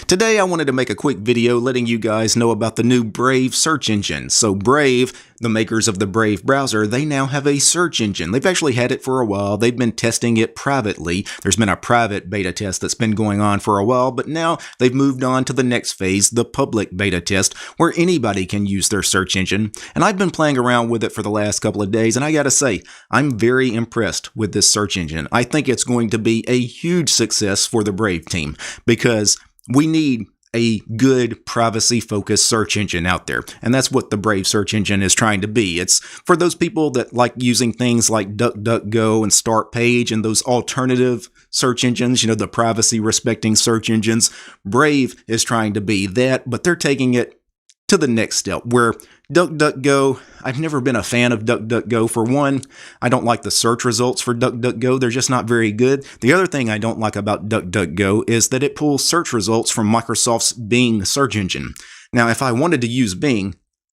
Today I wanted to make a quick video letting you guys know about the new Brave search engine. So Brave, the makers of the Brave browser, they now have a search engine. They've actually had it for a while. They've been testing it privately. There's been a private beta test that's been going on for a while, but now they've moved on to the next phase, the public beta test, where anybody can use their search engine. And I've been playing around with it for the last couple of days, and I gotta say, I'm very impressed with this search engine. I think it's going to be a huge success for the Brave team because we need a good privacy-focused search engine out there. And that's what the Brave search engine is trying to be. It's for those people that like using things like DuckDuckGo and StartPage and those alternative search engines, you know, the privacy-respecting search engines. Brave is trying to be that, but they're taking it to the next step where DuckDuckGo, I've never been a fan of DuckDuckGo. For one, I don't like the search results for DuckDuckGo. They're just not very good. The other thing I don't like about DuckDuckGo is that it pulls search results from Microsoft's Bing search engine. Now, if I wanted to use Bing,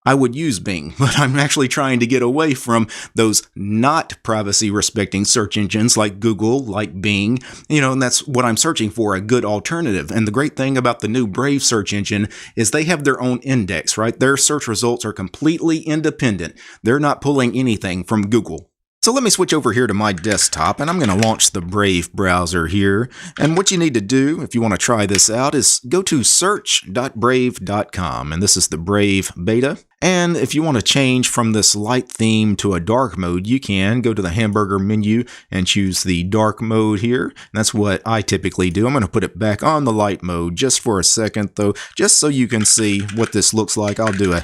I would use Bing, but I'm actually trying to get away from those not privacy-respecting search engines like Google, like Bing, you know, and that's what I'm searching for, a good alternative. And the great thing about the new Brave search engine is they have their own index, right? Their search results are completely independent. They're not pulling anything from Google. So let me switch over here to my desktop, and I'm going to launch the Brave browser here. And what you need to do, if you want to try this out, is go to search.brave.com, and this is the Brave beta. And if you want to change from this light theme to a dark mode, you can go to the hamburger menu and choose the dark mode here. And that's what I typically do. I'm going to put it back on the light mode just for a second, though, just so you can see what this looks like. I'll do a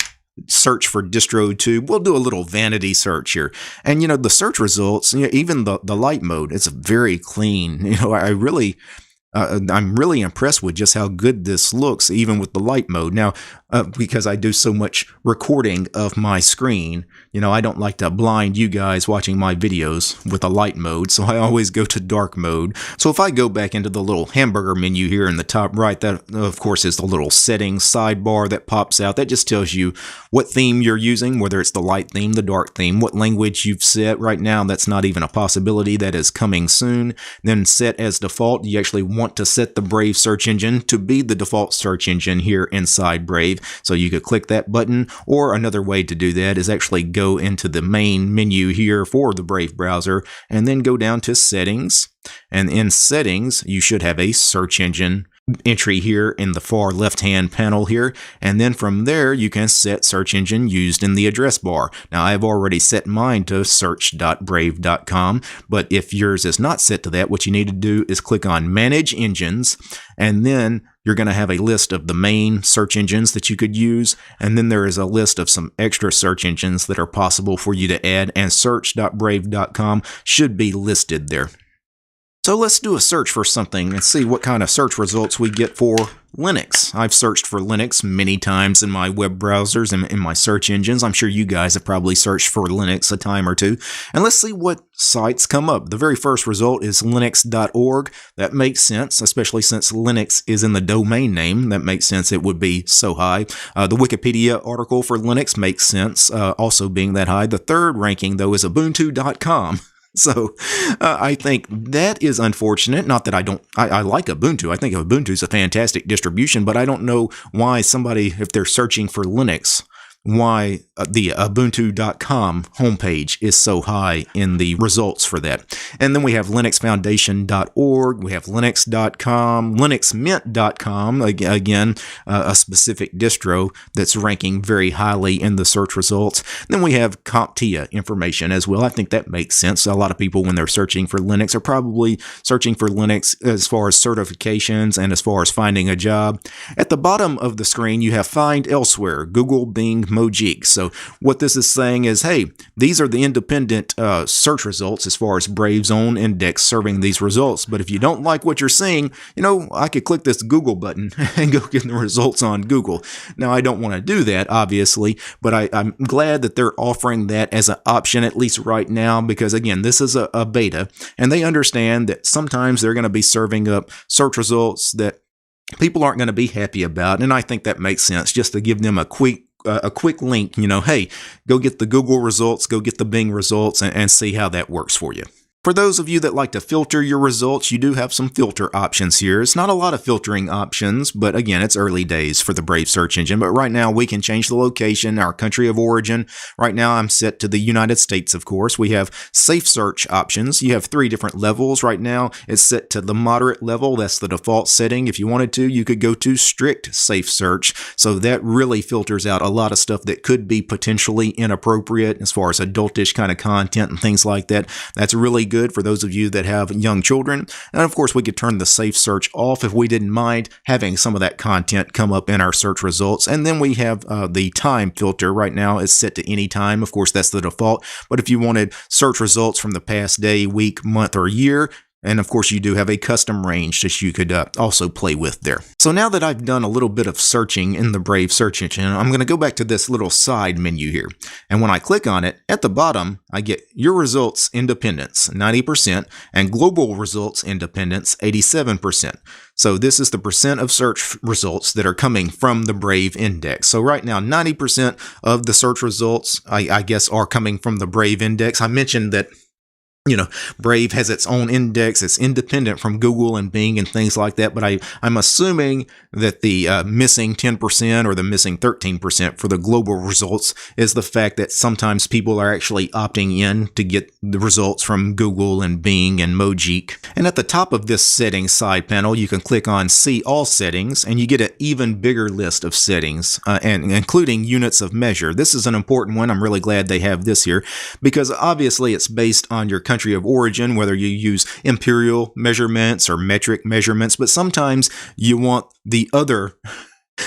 search for DistroTube. We'll do a little vanity search here. And, you know, the search results, you know, even the light mode, it's very clean. You know, I'm really impressed with just how good this looks, even with the light mode. Now, because I do so much recording of my screen, you know, I don't like to blind you guys watching my videos with a light mode, so I always go to dark mode. So if I go back into the little hamburger menu here in the top right, that of course is the little settings sidebar that pops out. That just tells you what theme you're using, whether it's the light theme, the dark theme, what language you've set. Right now, that's not even a possibility. That is coming soon. Then set as default. You actually want to set the Brave search engine to be the default search engine here inside Brave. So you could click that button, or another way to do that is actually go into the main menu here for the Brave browser and then go down to settings. And in settings, you should have a search engine entry here in the far left-hand panel here, and then from there you can set search engine used in the address bar. Now I've already set mine to search.brave.com, but if yours is not set to that, what you need to do is click on Manage Engines, and then you're going to have a list of the main search engines that you could use, and then there is a list of some extra search engines that are possible for you to add, and search.brave.com should be listed there. So let's do a search for something and see what kind of search results we get for Linux. I've searched for Linux many times in my web browsers and in my search engines. I'm sure you guys have probably searched for Linux a time or two. And let's see what sites come up. The very first result is linux.org. That makes sense, especially since Linux is in the domain name. That makes sense. It would be so high. The Wikipedia article for Linux makes sense, also being that high. The third ranking, though, is ubuntu.com. So I think that is unfortunate. Not that I like Ubuntu. I think Ubuntu is a fantastic distribution, but I don't know why somebody, if they're searching for Linux, why the ubuntu.com homepage is so high in the results for that. And then we have linuxfoundation.org, we have linux.com, linuxmint.com, again, a specific distro that's ranking very highly in the search results. Then we have CompTIA information as well. I think that makes sense. A lot of people, when they're searching for Linux, are probably searching for Linux as far as certifications and as far as finding a job. At the bottom of the screen, you have Find Elsewhere, Google, Bing, Mojik. So what this is saying is, hey, these are the independent search results as far as Brave's own index serving these results. But if you don't like what you're seeing, you know, I could click this Google button and go get the results on Google. Now, I don't want to do that, obviously, but I'm glad that they're offering that as an option, at least right now, because, again, this is a beta, and they understand that sometimes they're going to be serving up search results that people aren't going to be happy about, and I think that makes sense, just to give them a quick link, you know, hey, go get the Google results, go get the Bing results, and see how that works for you. For those of you that like to filter your results, you do have some filter options here. It's not a lot of filtering options, but again, it's early days for the Brave search engine. But right now, we can change the location, our country of origin. Right now, I'm set to the United States, of course. We have safe search options. You have 3 different levels. Right now, it's set to the moderate level. That's the default setting. If you wanted to, you could go to strict safe search. So that really filters out a lot of stuff that could be potentially inappropriate as far as adultish kind of content and things like that. That's really good for those of you that have young children. And of course, we could turn the safe search off if we didn't mind having some of that content come up in our search results. And then we have the time filter. Right now it's set to any time. Of course, that's the default. But if you wanted search results from the past day, week, month, or year, and of course, you do have a custom range that you could also play with there. So now that I've done a little bit of searching in the Brave search engine, I'm going to go back to this little side menu here. And when I click on it, at the bottom, I get your results independence, 90%, and global results independence, 87%. So this is the percent of search results that are coming from the Brave index. So right now, 90% of the search results, I guess, are coming from the Brave index. I mentioned that Brave has its own index. It's independent from Google and Bing and things like that. But I'm assuming that the missing 10% or the missing 13% for the global results is the fact that sometimes people are actually opting in to get the results from Google and Bing and Mojeek. And at the top of this settings side panel, you can click on See All Settings, and you get an even bigger list of settings, and including units of measure. This is an important one. I'm really glad they have this here because obviously it's based on your country of origin, whether you use imperial measurements or metric measurements, but sometimes you want the other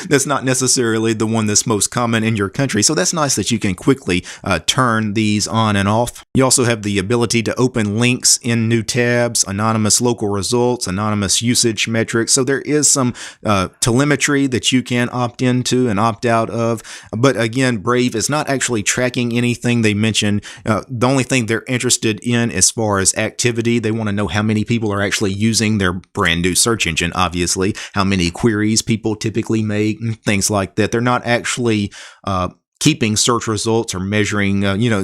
that's not necessarily the one that's most common in your country. So that's nice that you can quickly turn these on and off. You also have the ability to open links in new tabs, anonymous local results, anonymous usage metrics. So there is some telemetry that you can opt into and opt out of. But again, Brave is not actually tracking anything. They mention the only thing they're interested in as far as activity. They want to know how many people are actually using their brand new search engine, obviously, how many queries people typically make, and things like that. They're not actually keeping search results or measuring,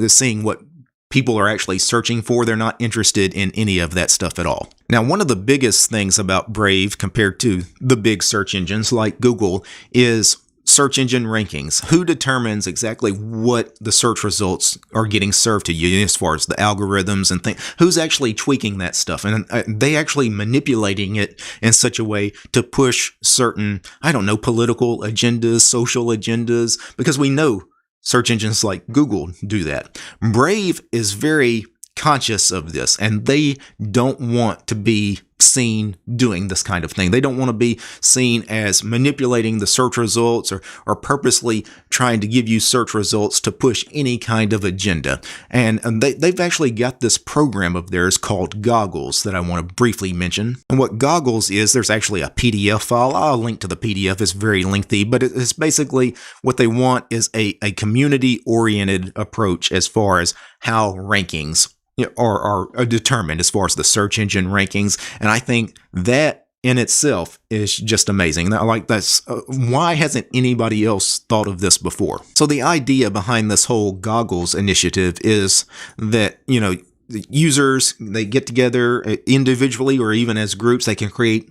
seeing what people are actually searching for. They're not interested in any of that stuff at all. Now, one of the biggest things about Brave compared to the big search engines like Google is search engine rankings. Who determines exactly what the search results are getting served to you as far as the algorithms and things? Who's actually tweaking that stuff? And they actually manipulating it in such a way to push certain, political agendas, social agendas, because we know search engines like Google do that. Brave is very conscious of this, and they don't want to be seen doing this kind of thing. They don't want to be seen as manipulating the search results or purposely trying to give you search results to push any kind of agenda. And they've actually got this program of theirs called Goggles that I want to briefly mention. And what Goggles is, there's actually a PDF file. I'll link to the PDF. It's very lengthy, but it's basically what they want is a community-oriented approach as far as how rankings are determined as far as the search engine rankings. And I think that in itself is just amazing. Why hasn't anybody else thought of this before? So the idea behind this whole Goggles initiative is that, the users, they get together individually or even as groups, they can create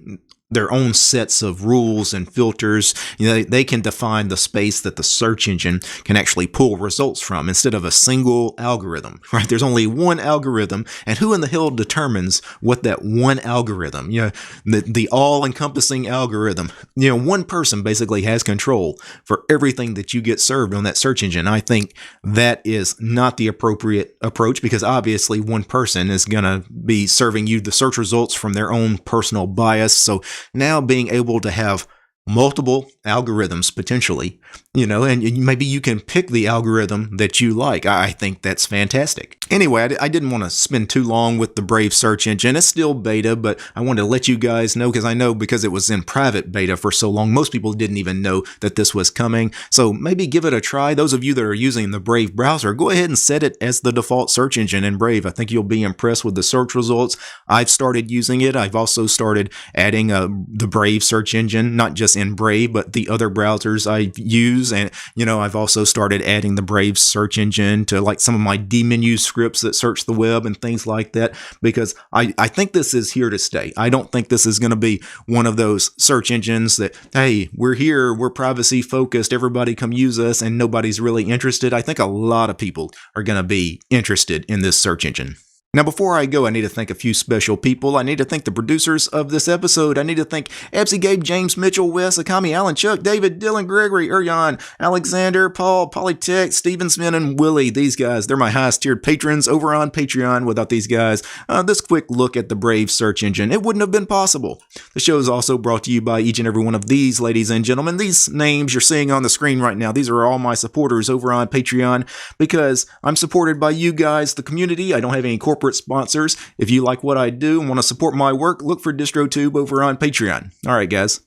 their own sets of rules and filters. They can define the space that the search engine can actually pull results from instead of a single algorithm, right? There's only one algorithm, and who in the hell determines what that one algorithm, the all-encompassing algorithm, one person basically has control for everything that you get served on that search engine. I think that is not the appropriate approach because obviously one person is going to be serving you the search results from their own personal bias. So now being able to have multiple algorithms potentially, and maybe you can pick the algorithm that you like. I think that's fantastic. Anyway, I didn't want to spend too long with the Brave search engine. It's still beta, but I wanted to let you guys know because it was in private beta for so long, most people didn't even know that this was coming. So maybe give it a try. Those of you that are using the Brave browser, go ahead and set it as the default search engine in Brave. I think you'll be impressed with the search results. I've started using it. I've also started adding the Brave search engine, not just in Brave, but the other browsers I use. And, I've also started adding the Brave search engine to like some of my D-menu scripts scripts that search the web and things like that, because I think this is here to stay. I don't think this is going to be one of those search engines that, hey, we're here, we're privacy focused, everybody come use us, and nobody's really interested. I think a lot of people are going to be interested in this search engine. Now, before I go, I need to thank a few special people. I need to thank the producers of this episode. I need to thank Epsy, Gabe, James, Mitchell, Wes, Akami, Alan, Chuck, David, Dylan, Gregory, Urjan, Alexander, Paul, Polytech, Steven Smith, and Willie. These guys, they're my highest tiered patrons over on Patreon. Without these guys, this quick look at the Brave search engine, it wouldn't have been possible. The show is also brought to you by each and every one of these ladies and gentlemen. These names you're seeing on the screen right now, these are all my supporters over on Patreon, because I'm supported by you guys, the community. I don't have any corporate sponsors. If you like what I do and want to support my work, look for DistroTube over on Patreon. All right, guys.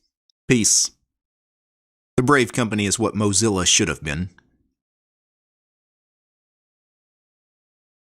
Peace. The Brave Company is what Mozilla should have been.